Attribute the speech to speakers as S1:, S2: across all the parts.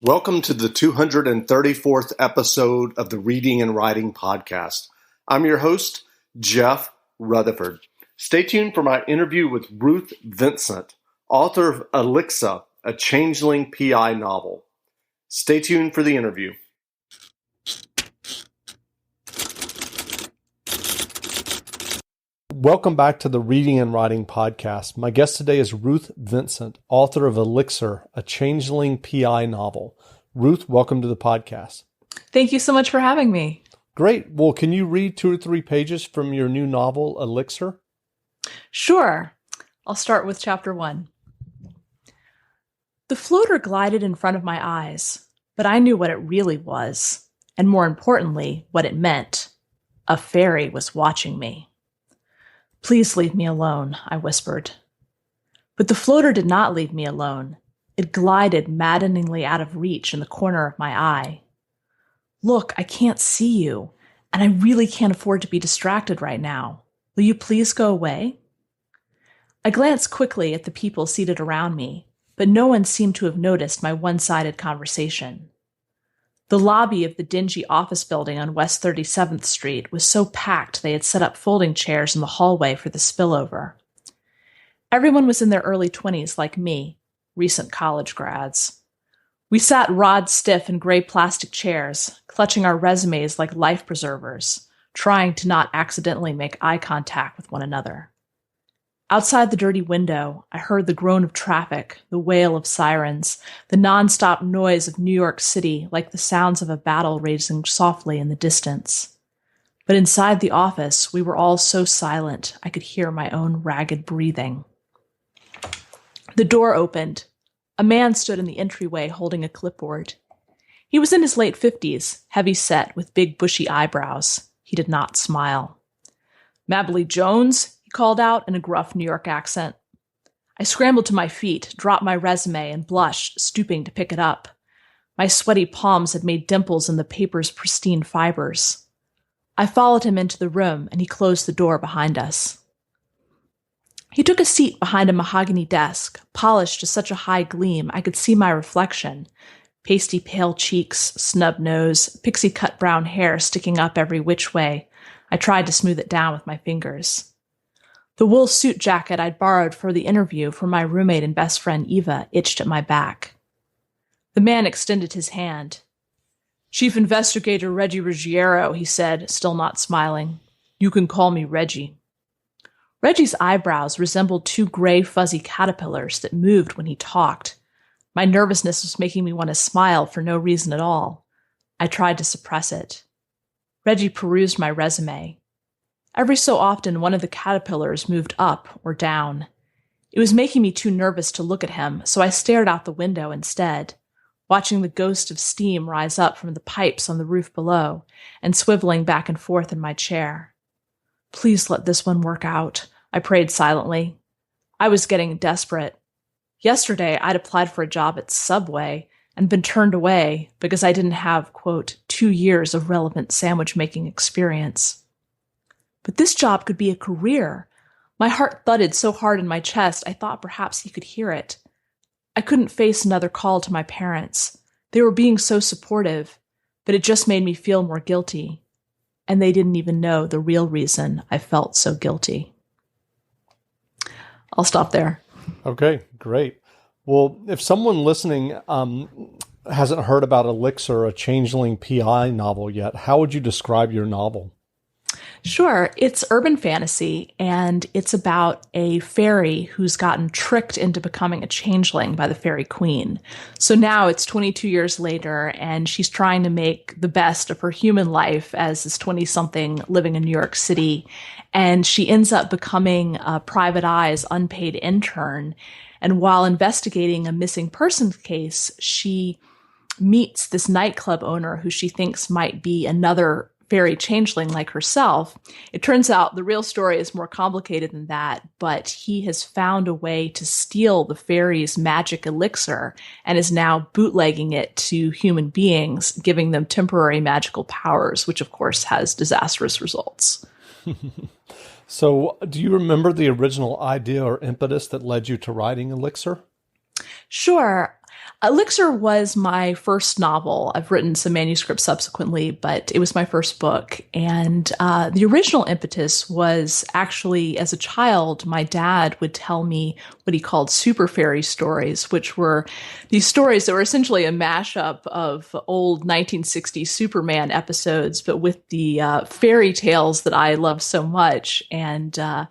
S1: Welcome to the 234th episode of the Reading and Writing Podcast. I'm your host, Jeff Rutherford. Stay tuned for my interview with Ruth Vincent, author of Elixir, a changeling PI novel. Stay tuned for the interview. Welcome back to the Reading and Writing Podcast. My guest today is Ruth Vincent, author of Elixir, a changeling PI novel. Ruth, welcome to the podcast.
S2: Thank you so much for having me.
S1: Great. Well, can you read 2 or 3 pages from your new novel, Elixir?
S2: Sure. I'll start with chapter 1. The floater glided in front of my eyes, but I knew what it really was, and more importantly, what it meant. A fairy was watching me. "Please leave me alone," I whispered. But the floater did not leave me alone. It glided maddeningly out of reach in the corner of my eye. "Look, I can't see you, and I really can't afford to be distracted right now. Will you please go away?" I glanced quickly at the people seated around me, but no one seemed to have noticed my one-sided conversation. The lobby of the dingy office building on West 37th Street was so packed they had set up folding chairs in the hallway for the spillover. Everyone was in their early 20s like me, recent college grads. We sat rod-stiff in gray plastic chairs, clutching our resumes like life preservers, trying to not accidentally make eye contact with one another. Outside the dirty window, I heard the groan of traffic, the wail of sirens, the nonstop noise of New York City like the sounds of a battle raging softly in the distance. But inside the office, we were all so silent I could hear my own ragged breathing. The door opened. A man stood in the entryway holding a clipboard. He was in his late 50s, heavy-set with big bushy eyebrows. He did not smile. "Mabley Jones?" he called out in a gruff New York accent. I scrambled to my feet, dropped my resume, and blushed, stooping to pick it up. My sweaty palms had made dimples in the paper's pristine fibers. I followed him into the room, and he closed the door behind us. He took a seat behind a mahogany desk, polished to such a high gleam I could see my reflection. Pasty pale cheeks, snub nose, pixie-cut brown hair sticking up every which way. I tried to smooth it down with my fingers. The wool suit jacket I'd borrowed for the interview from my roommate and best friend Eva itched at my back. The man extended his hand. "Chief Investigator Reggie Ruggiero," he said, still not smiling. "You can call me Reggie." Reggie's eyebrows resembled 2 gray, fuzzy caterpillars that moved when he talked. My nervousness was making me want to smile for no reason at all. I tried to suppress it. Reggie perused my resume. Every so often, one of the caterpillars moved up or down. It was making me too nervous to look at him, so I stared out the window instead, watching the ghost of steam rise up from the pipes on the roof below and swiveling back and forth in my chair. "Please let this one work out," I prayed silently. I was getting desperate. Yesterday, I'd applied for a job at Subway and been turned away because I didn't have, quote, 2 years of relevant sandwich-making experience. But this job could be a career. My heart thudded so hard in my chest, I thought perhaps he could hear it. I couldn't face another call to my parents. They were being so supportive, but it just made me feel more guilty. And they didn't even know the real reason I felt so guilty. I'll stop there.
S1: Okay, great. Well, if someone listening hasn't heard about Elixir, a changeling PI novel yet, how would you describe your novel?
S2: Sure. It's urban fantasy, and it's about a fairy who's gotten tricked into becoming a changeling by the fairy queen. So now it's 22 years later, and she's trying to make the best of her human life as this 20-something living in New York City. And she ends up becoming a Private Eye's unpaid intern. And while investigating a missing persons case, she meets this nightclub owner who she thinks might be another fairy changeling like herself. It turns out the real story is more complicated than that, but he has found a way to steal the fairy's magic elixir and is now bootlegging it to human beings, giving them temporary magical powers, which of course has disastrous results.
S1: So do you remember the original idea or impetus that led you to writing Elixir?
S2: Sure. Elixir was my first novel. I've written some manuscripts subsequently, but it was my first book. And the original impetus was actually, as a child, my dad would tell me what he called super fairy stories, which were these stories that were essentially a mashup of old 1960s Superman episodes, but with the fairy tales that I love so much. And I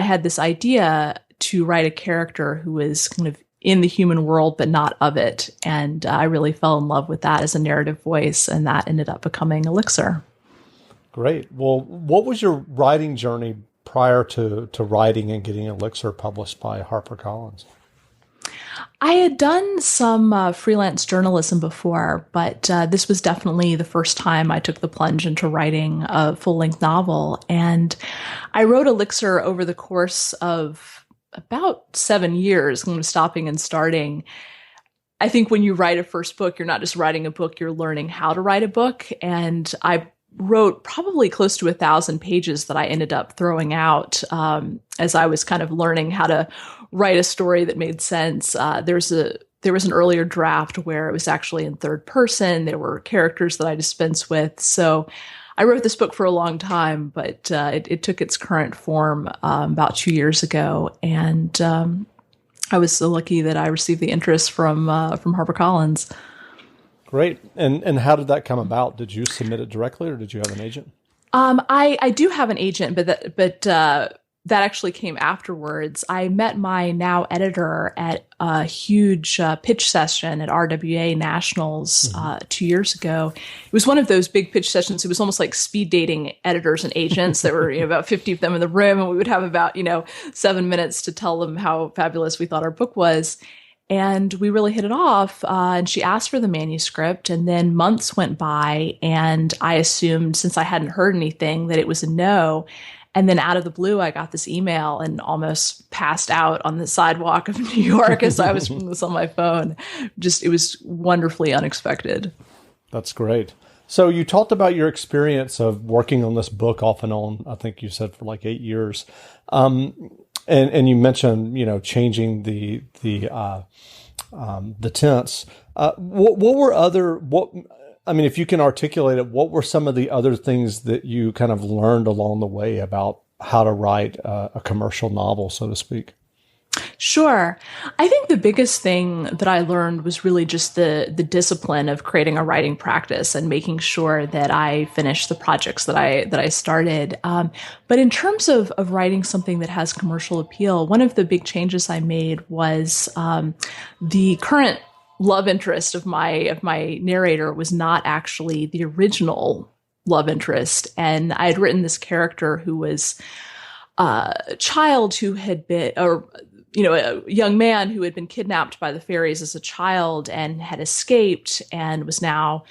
S2: had this idea to write a character who was kind of in the human world, but not of it. And I really fell in love with that as a narrative voice, and that ended up becoming Elixir.
S3: Great. Well, what was your writing journey prior to writing and getting Elixir published by HarperCollins?
S2: I had done some freelance journalism before, but this was definitely the first time I took the plunge into writing a full-length novel. And I wrote Elixir over the course of about 7 years, kind of stopping and starting. I think when you write a first book, you're not just writing a book, you're learning how to write a book. And I wrote probably close to 1,000 pages that I ended up throwing out as I was kind of learning how to write a story that made sense. There was an earlier draft where it was actually in third person. There were characters that I dispensed with. So I wrote this book for a long time, but it took its current form about 2 years ago. And I was so lucky that I received the interest from HarperCollins.
S3: Great. And how did that come about? Did you submit it directly, or did you have an agent?
S2: I do have an agent, but that actually came afterwards. I met my now editor at a huge pitch session at RWA Nationals 2 years ago. It was one of those big pitch sessions. It was almost like speed dating editors and agents. There were about 50 of them in the room, and we would have about 7 minutes to tell them how fabulous we thought our book was. And we really hit it off, and she asked for the manuscript, and then months went by, and I assumed, since I hadn't heard anything, that it was a no. And then out of the blue, I got this email and almost passed out on the sidewalk of New York as I was reading this on my phone. It was wonderfully unexpected.
S3: That's great. So you talked about your experience of working on this book off and on, I think you said for like 8 years. And you mentioned, changing the tense. If you can articulate it, what were some of the other things that you kind of learned along the way about how to write a commercial novel, so to speak?
S2: Sure. I think the biggest thing that I learned was really just the discipline of creating a writing practice and making sure that I finished the projects that I started. But in terms of writing something that has commercial appeal, one of the big changes I made was the current love interest of my narrator was not actually the original love interest. And I had written this character who was a child who had been, a young man who had been kidnapped by the fairies as a child and had escaped and was now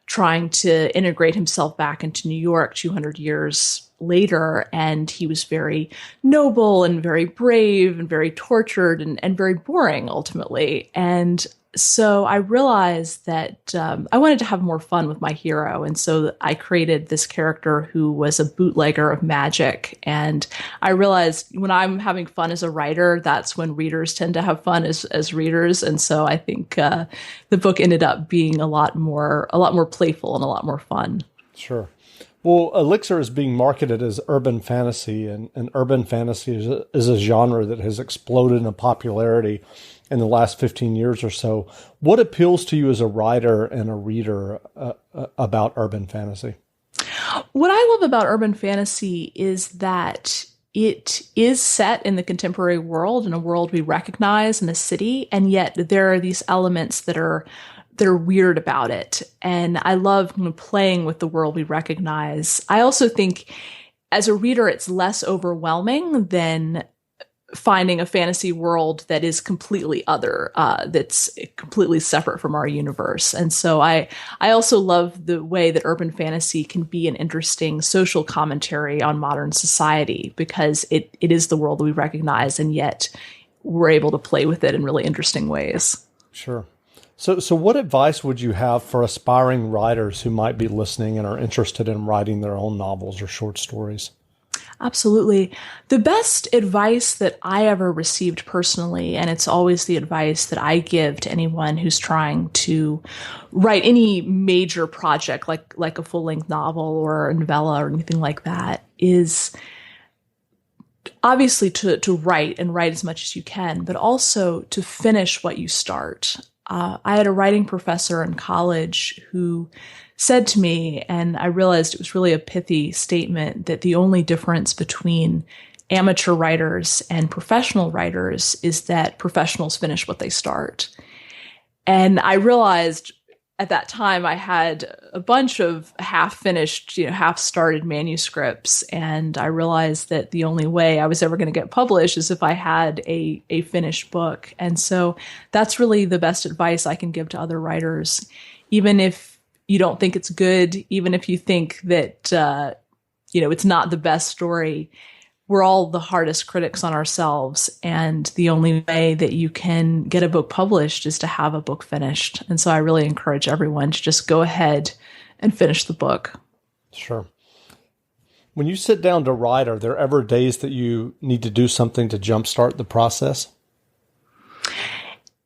S2: trying to integrate himself back into New York 200 years later. And he was very noble and very brave and very tortured and very boring ultimately. And so I realized that I wanted to have more fun with my hero. And so I created this character who was a bootlegger of magic. And I realized when I'm having fun as a writer, that's when readers tend to have fun as readers. And so I think the book ended up being a lot more playful and a lot more fun.
S3: Sure. Well, Elixir is being marketed as urban fantasy, and urban fantasy is a genre that has exploded in popularity in the last 15 years or so. What appeals to you as a writer and a reader about urban fantasy?
S2: What I love about urban fantasy is that it is set in the contemporary world, in a world we recognize, in a city, and yet there are these elements that are weird about it. And I love playing with the world we recognize. I also think as a reader, it's less overwhelming than finding a fantasy world that is completely other, that's completely separate from our universe. And so I also love the way that urban fantasy can be an interesting social commentary on modern society, because it is the world that we recognize, and yet we're able to play with it in really interesting ways.
S3: Sure. So what advice would you have for aspiring writers who might be listening and are interested in writing their own novels or short stories?
S2: Absolutely. The best advice that I ever received personally, and it's always the advice that I give to anyone who's trying to write any major project, like a full-length novel or a novella or anything like that, is obviously to write and write as much as you can, but also to finish what you start. I had a writing professor in college who said to me, and I realized it was really a pithy statement, that the only difference between amateur writers and professional writers is that professionals finish what they start. And I realized at that time I had a bunch of half-finished, half-started manuscripts, and I realized that the only way I was ever going to get published is if I had a finished book. And so that's really the best advice I can give to other writers, even if you don't think it's good, even if you think that, it's not the best story. We're all the hardest critics on ourselves. And the only way that you can get a book published is to have a book finished. And so I really encourage everyone to just go ahead and finish the book.
S3: Sure. When you sit down to write, are there ever days that you need to do something to jumpstart the process?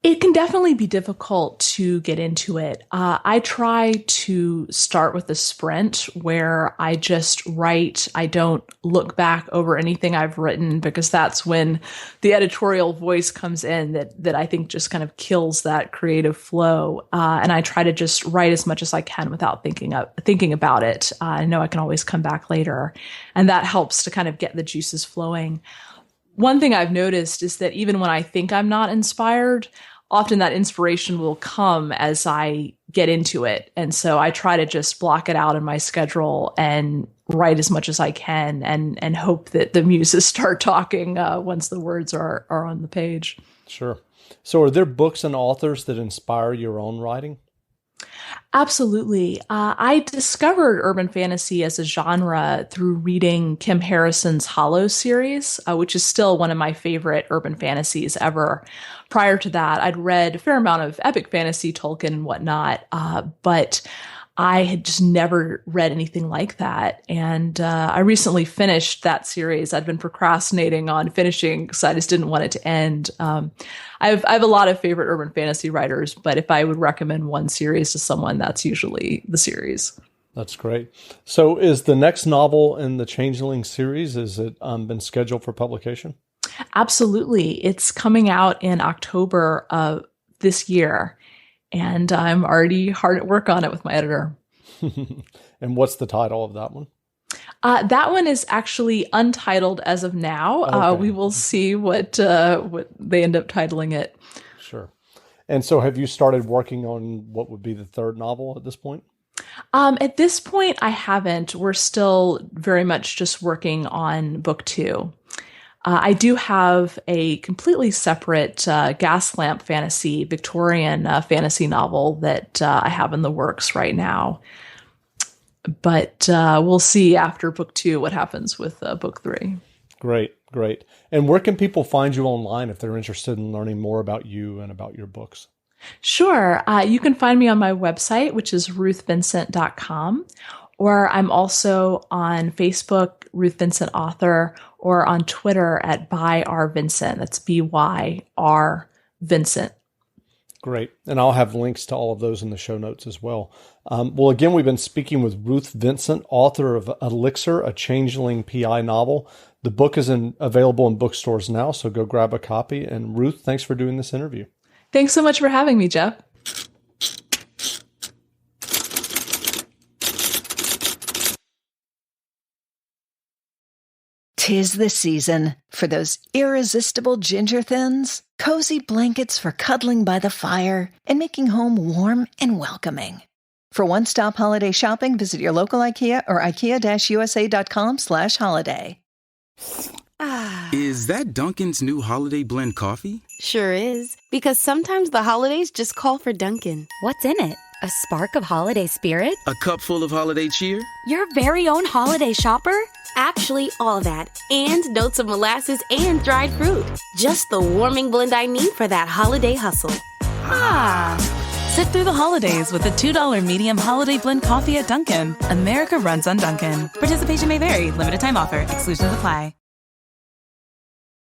S2: It can definitely be difficult to get into it. I try to start with a sprint where I just write. I don't look back over anything I've written, because that's when the editorial voice comes in that I think just kind of kills that creative flow. And I try to just write as much as I can without thinking about it. I know I can always come back later, and that helps to kind of get the juices flowing. One thing I've noticed is that even when I think I'm not inspired, often that inspiration will come as I get into it. And so I try to just block it out in my schedule and write as much as I can and hope that the muses start talking once the words are on the page.
S3: Sure. So are there books and authors that inspire your own writing?
S2: Absolutely. I discovered urban fantasy as a genre through reading Kim Harrison's Hollow series, which is still one of my favorite urban fantasies ever. Prior to that, I'd read a fair amount of epic fantasy, Tolkien and whatnot, but I had just never read anything like that. And I recently finished that series. I'd been procrastinating on finishing because I just didn't want it to end. I have a lot of favorite urban fantasy writers, but if I would recommend one series to someone, that's usually the series.
S3: That's great. So is the next novel in the Changeling series, is it been scheduled for publication?
S2: Absolutely. It's coming out in October of this year. And I'm already hard at work on it with my editor.
S3: And what's the title of that one?
S2: That one is actually untitled as of now.
S3: Okay.
S2: We will see what they end up titling it.
S3: Sure. And so have you started working on what would be the third novel at this point?
S2: At this point, I haven't. We're still very much just working on book 2. I do have a completely separate gas lamp fantasy, Victorian fantasy novel that I have in the works right now. But we'll see after book 2 what happens with book 3.
S3: Great. And where can people find you online if they're interested in learning more about you and about your books?
S2: Sure. You can find me on my website, which is ruthvincent.com. Or I'm also on Facebook, Ruth Vincent Author, or on Twitter at @ByRVincent. That's BYR Vincent.
S3: Great. And I'll have links to all of those in the show notes as well. Well, again, we've been speaking with Ruth Vincent, author of Elixir, a Changeling PI novel. The book is available in bookstores now, so go grab a copy. And Ruth, thanks for doing this interview.
S2: Thanks so much for having me, Jeff.
S4: Tis the season for those irresistible ginger thins, cozy blankets for cuddling by the fire, and making home warm and welcoming. For one-stop holiday shopping, visit your local IKEA or ikea-usa.com/holiday.
S5: Is that Dunkin's new holiday blend coffee?
S6: Sure is, because sometimes the holidays just call for Dunkin'.
S7: What's in it? A spark of holiday spirit?
S5: A cup full of holiday cheer?
S7: Your very own holiday shopper?
S6: Actually, all that, and notes of molasses and dried fruit. Just the warming blend I need for that holiday hustle.
S8: Sit through the holidays with the $2 medium holiday blend coffee at Dunkin'. America runs on Dunkin'. Participation may vary. Limited time offer. Exclusions apply.